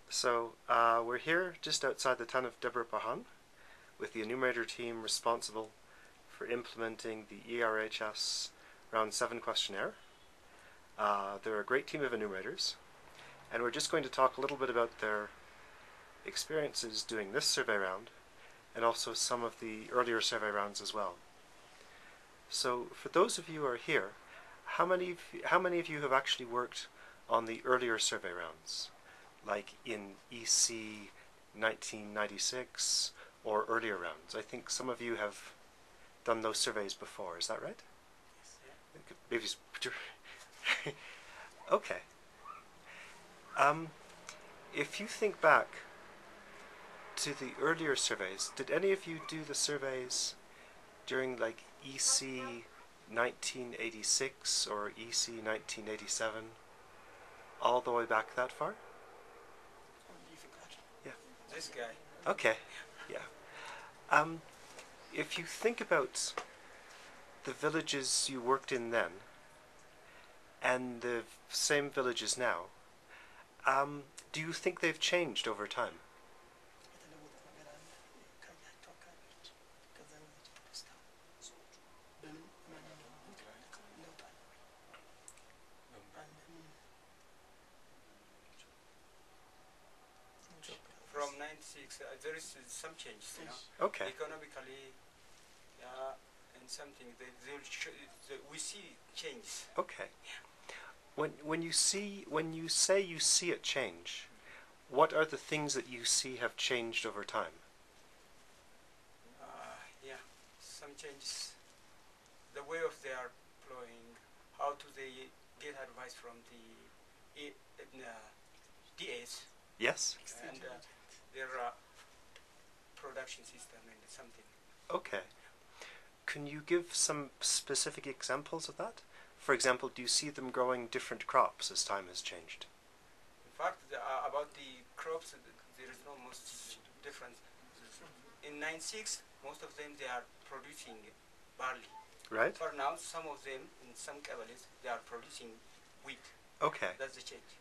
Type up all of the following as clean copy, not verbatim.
So we're here just outside the town of Debre Bahan with the Enumerator team responsible for implementing the ERHS Round 7 questionnaire. They're a great team of enumerators, and we're just going to talk a little bit about their experiences doing this survey round and also some of the earlier survey rounds as well. So for those of you who are here, how many of you have actually worked on the earlier survey rounds, like in EC 1996 or earlier rounds? I think some of you have done those surveys before, is that right? Yes. Maybe. Okay. If you think back to the earlier surveys, did any of you do the surveys during like EC 1986 or EC 1987, all the way back that far? Yeah. This guy. Okay. Yeah. If you think about the villages you worked in then and the same villages now, do you think they've changed over time? From 96, there is some changes, you know. Okay. Economically, and something we see changes. Okay. When you say you see it change, what are the things that you see have changed over time? Yeah, some changes. The way of their employing, how do they get advice from the DAs? Yes. And their production system and something. Okay. Can you give some specific examples of that? For example, do you see them growing different crops as time has changed? In fact, about the crops, there is no most difference. In 96, most of them they are producing barley. Right. For now, some of them in some cavalries they are producing wheat. Okay. That's the change.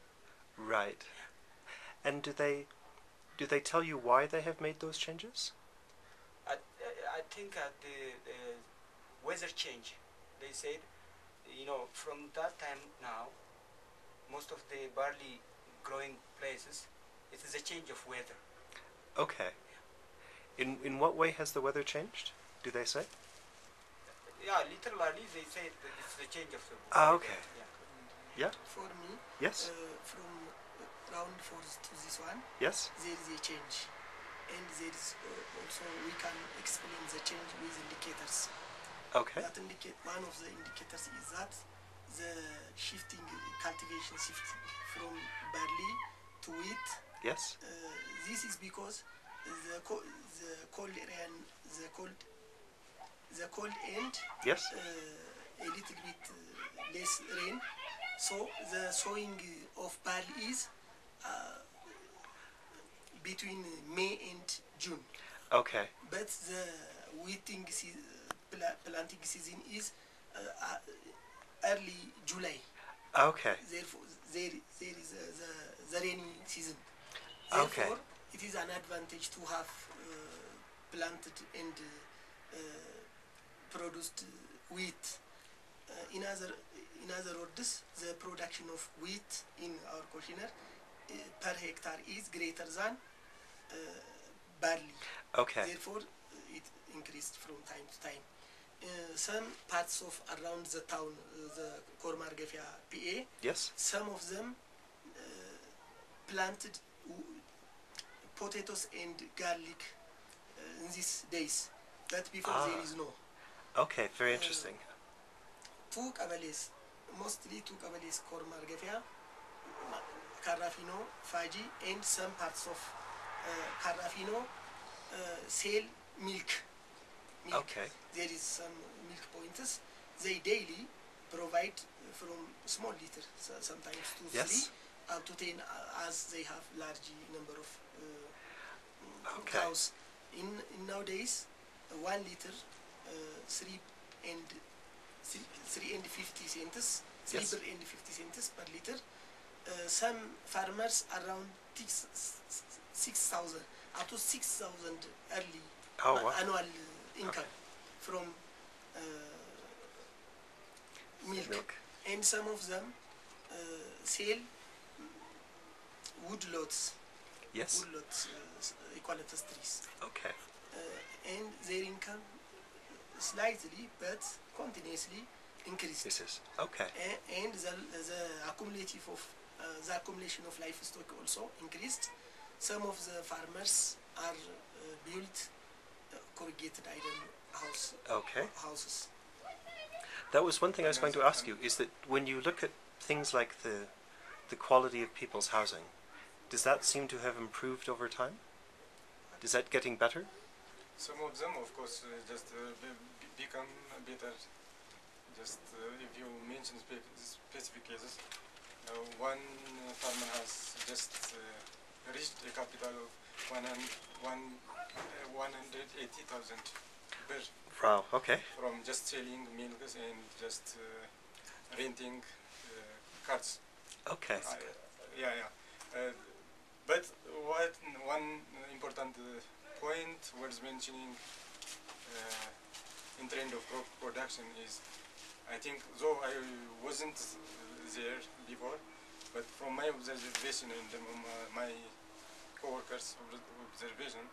Right. And do they tell you why they have made those changes? I think the weather change. They said, you know, from that time now, most of the barley growing places, it is a change of weather. Okay. In what way has the weather changed? Do they say? Yeah, literally they say that it's the change of the weather. Okay. Yeah. For me, Yes. from round 4 to this one, Yes. there is a change. And there is also, we can explain the change with indicators. Okay. That one of the indicators is that the shifting, cultivation shifting from barley to wheat. Yes. This is because the cold area, the cold end, Yes. a little bit less rain. So the sowing of barley is between May and June. Okay. But the planting season is early July. Okay. Therefore, there is the rainy season. Okay. Therefore, it is an advantage to have planted and produced wheat. In other words, the production of wheat in our questionnaire per hectare is greater than barley. Okay. Therefore, it increased from time to time. Some parts of around the town, the Kormargefia PA, Yes. some of them planted potatoes and garlic in these days. But before there is no. Okay, very interesting. Two Kabbales, mostly two Kabbales, Kormargefia, Carrafino, Faji, and some parts of Carrafino sell milk. Okay. There is some milk pointers. They daily provide from small liter, sometimes 2, 3, up to 10, as they have large number of cows. In nowadays, 1 liter, 3 and 50 cents, 3 Yes. and 50 cents per liter. Some farmers around 6,000 up to 6,000 early Oh, wow. annual income from milk. And some of them sell woodlots. Yes. Woodlots, eucalyptus trees. Okay. And their income slightly but continuously increased. This is okay. And the accumulation of livestock also increased. Some of the farmers are built corrugated iron houses. That was one thing I was going to ask you, is that when you look at things like the quality of people's housing, does that seem to have improved over time? Is that getting better? Some of them, of course, just become better. Just if you mention specific cases, one farmer has just reached a capital of 180,000 per. Wow, okay. From just selling milks and just renting carts. Okay. But one important point worth mentioning in trend of crop production is, I think, though I wasn't there before, but from my observation and my co-workers' observation,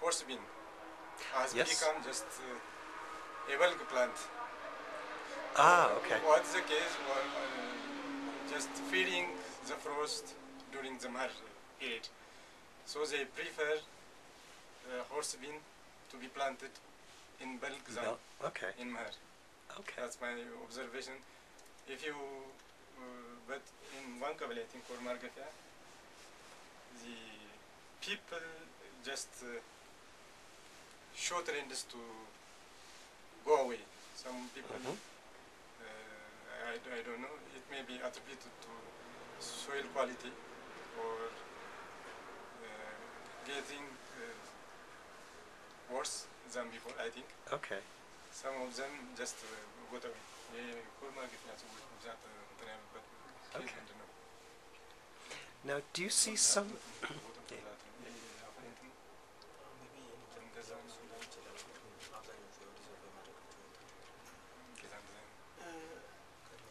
horse bean has become just a bulk plant. Okay. What's the case? Just feeding the frost during the Mar period. So they prefer horse bean to be planted in bulk zone in Mar. Okay. That's my observation. If you, but in one Kabyle, I think, or Margafia, the people just show trends to go away. Some people, I don't know, it may be attributed to soil quality or getting worse than before, I think. Okay. Some of them just got away. Okay. Now, do you see some...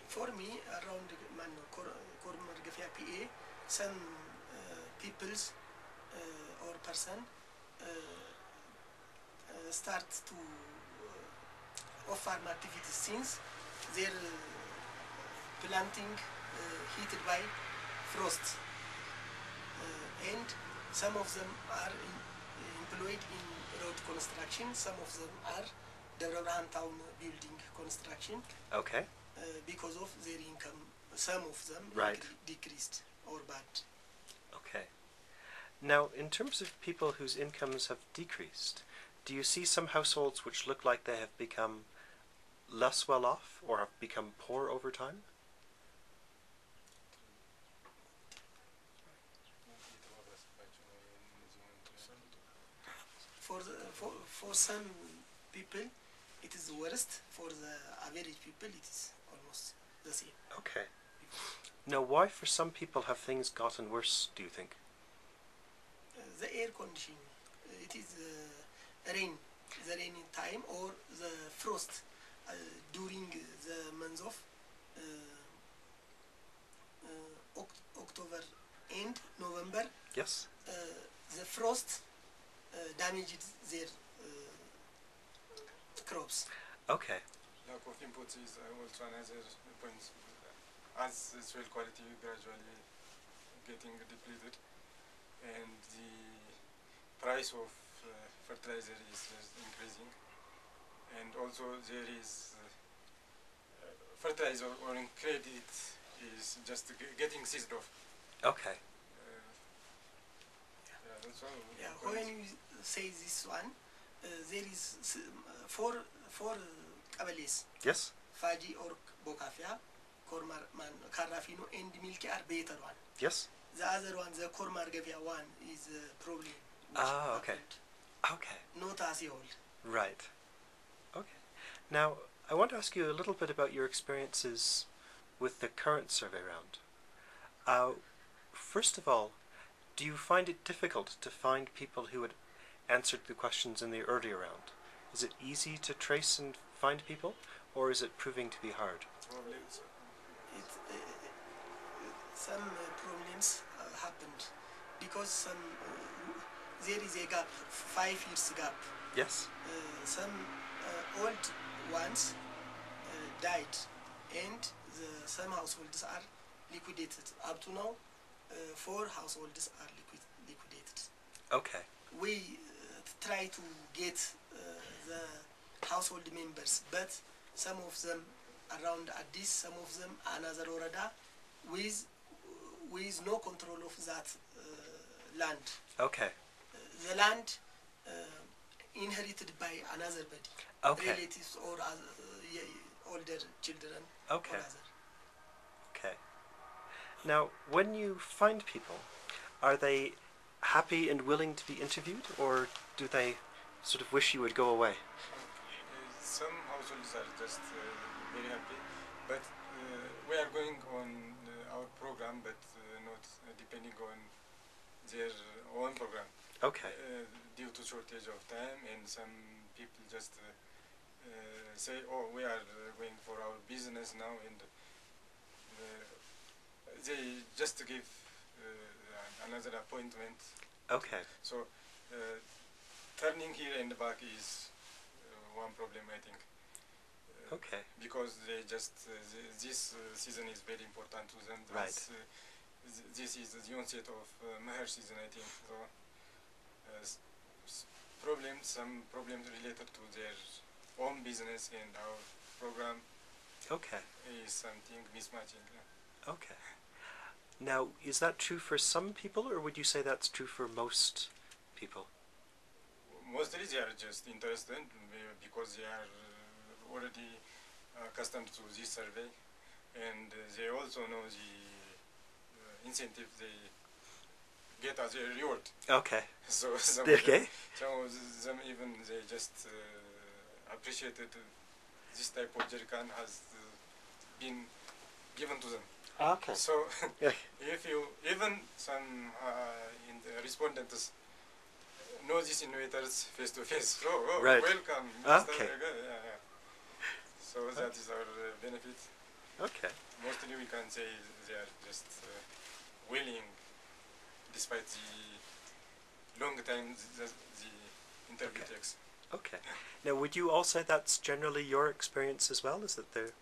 For me, around Kormargafia PA, some peoples or person start to of farm activities since their planting heated by frost, and some of them are employed in road construction, some of them are Debrahan town building construction. Okay. Because of their income, some of them decreased or bad. Okay. Now, in terms of people whose incomes have decreased, do you see some households which look like they have become less well off or have become poor over time? For some people, it is the worst. For the average people, it is almost the same. Okay. Now, why for some people have things gotten worse, do you think? The air conditioning. It is the rainy time or the frost during the months of October and November. Yes. The frost damaged their crops. Okay. Lack of inputs is also another point. As the soil quality gradually getting depleted, and the price of fertilizer is increasing, and also there is fertilizer on credit is just getting seized off. Okay. That's all. Yeah, when you say this one, there is four Kabbales. Yes. Faji or Bokafia, Kormar man Karafino and Milky are better one. Yes. The other one, the Kormargavia one, is a problem. Okay. Okay. Not as old. Right. Okay. Now, I want to ask you a little bit about your experiences with the current survey round. First of all, do you find it difficult to find people who had answered the questions in the earlier round? Is it easy to trace and find people, or is it proving to be hard? Problems. Some problems happened because there is a gap, 5 years gap. Yes. Some old ones died, and some households are liquidated. Up to now, 4 households are liquidated. Okay. We try to get the household members, but some of them around Addis, some of them another Orada, with no control of that land. Okay. The land inherited by another body, Okay. relatives or older children. Okay. Or other. Okay. Now, when you find people, are they happy and willing to be interviewed, or do they sort of wish you would go away? Some households are just very happy, but we are going on our program, but not depending on their own program. Okay. Due to shortage of time, and some people just say, "Oh, we are going for our business now," and they just give another appointment. Okay. So turning here and back is one problem, I think. Okay. Because they just this season is very important to them. Right. This is the onset of Meher season, I think. So some problems related to their own business and our program. Okay. Is something mismatching. Okay. Now, is that true for some people, or would you say that's true for most people? Mostly they are just interested because they are already accustomed to this survey, and they also know the incentive they get as a reward. Okay. So some Okay. of them even they just appreciated this type of jerrycan has been given to them. Okay. So Yeah. if you even some in the respondents know these innovators face to face, Right. welcome. Okay. Yeah. So that is our benefit. Okay. Mostly we can say they are just willing, despite the long time the interview Okay. takes. Okay. Now, would you all say that's generally your experience as well? Is that they're,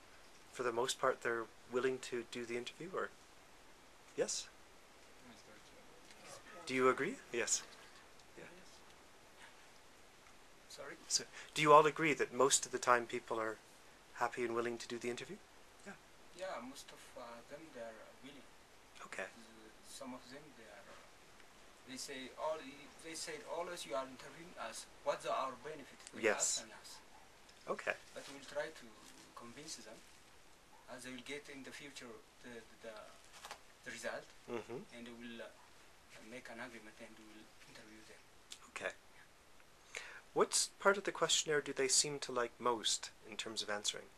for the most part, they're willing to do the interview, or yes? Do you agree? Yes. Yeah. Sorry? So, do you all agree that most of the time people are happy and willing to do the interview? Yeah. Yeah, most of them they are willing. Okay. Some of them they say always you are interviewing us. What's our benefit? They Yes. ask us. Okay. But we'll try to convince them, as they will get in the future the result, and we will make an agreement and we will interview them. Okay. What part of the questionnaire do they seem to like most in terms of answering?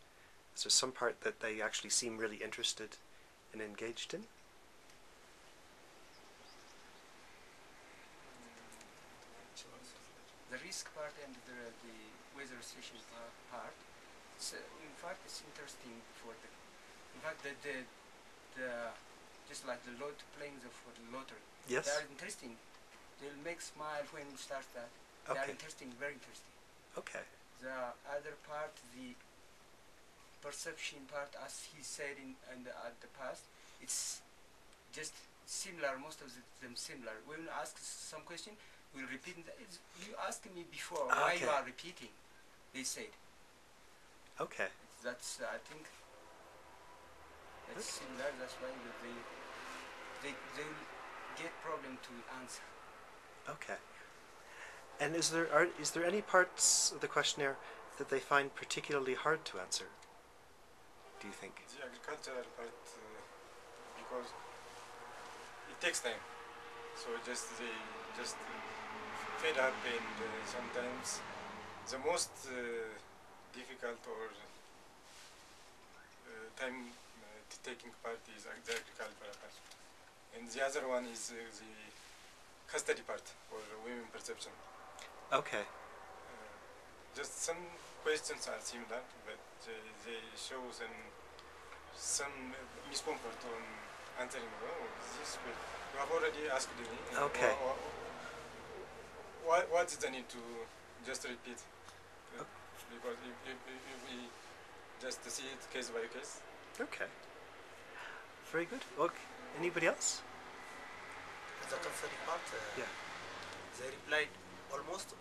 Is there some part that they actually seem really interested and engaged in? The risk part and the weather station part. In fact, it's interesting for the. In fact, the just like the playing for the lottery. Yes. They are interesting. They'll make smile when you start that. They are Okay. interesting, very interesting. Okay. The other part, the perception part, as he said at the past, it's just similar. Most of them similar. When we ask some question, we'll repeat. You asked me before why you Okay. are repeating. They said. Okay. That's I think that's similar. That's why they get problem to answer. Okay. And is there any parts of the questionnaire that they find particularly hard to answer? Do you think? The agricultural part, because it takes time. So they just fed up, and sometimes the most difficult or time taking part is the agricultural part. the other one is the custody part, or women perception. Okay. Just some questions are similar, but they show some miscomfort on answering. Oh, this way. You have already asked me. Okay. What is the need to just repeat? Because if we just see it case by case. Okay. Very good. Okay. Anybody else? The custody part, Yeah. they replied almost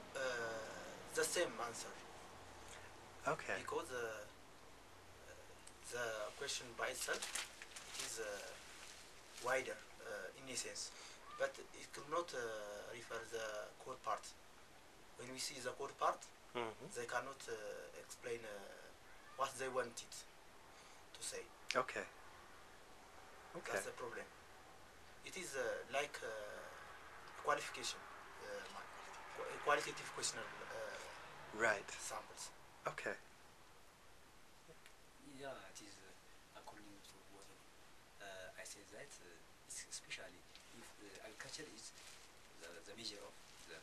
the same answer. Okay. Because the question by itself it is wider in essence, but it could not refer the core part. When we see the core part, they cannot explain what they wanted to say. Okay. Okay. That's the problem. It is like qualification, qualitative questionnaire Right. samples. Okay. Yeah, it is according to what I say that it's especially if agriculture is the measure of the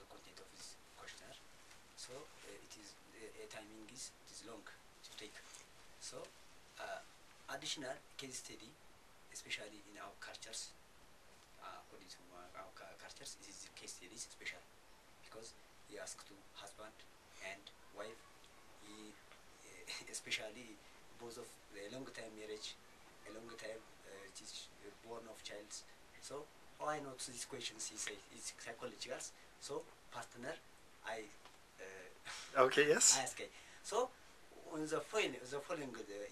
content of this questionnaire, so it is timing is long to take. So additional case study, especially in our cultures, according to our cultures, it is case studies special because he asked to husband and wife. He especially both of a long time marriage, a long time born of child. So why not these questions? He said it's psychological. So partner, I Okay. Yes. I ask. So on the following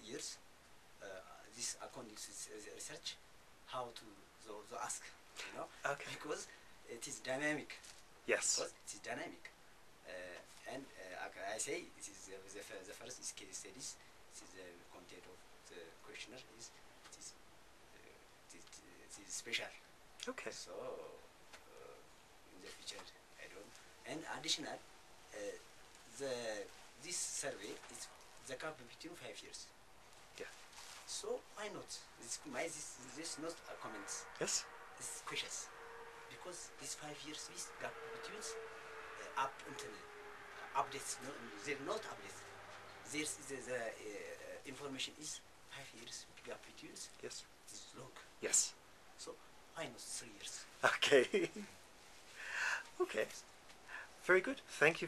years, this according to research, how to the ask, you know, Okay. because it is dynamic. Yes. Because it is dynamic. And I say it is the first is case studies. It is the content of the questionnaire it is special. Okay. So in the future I don't. And additional, this survey is the gap between 5 years. Yeah. So why not? This not comments. Yes. This is questions because this 5 years is gap between up until updates. No, they're not updates. The information is 5 years gap between. Yes. It's long. Yes. So why not 3 years? Okay. Okay. Very good. Thank you.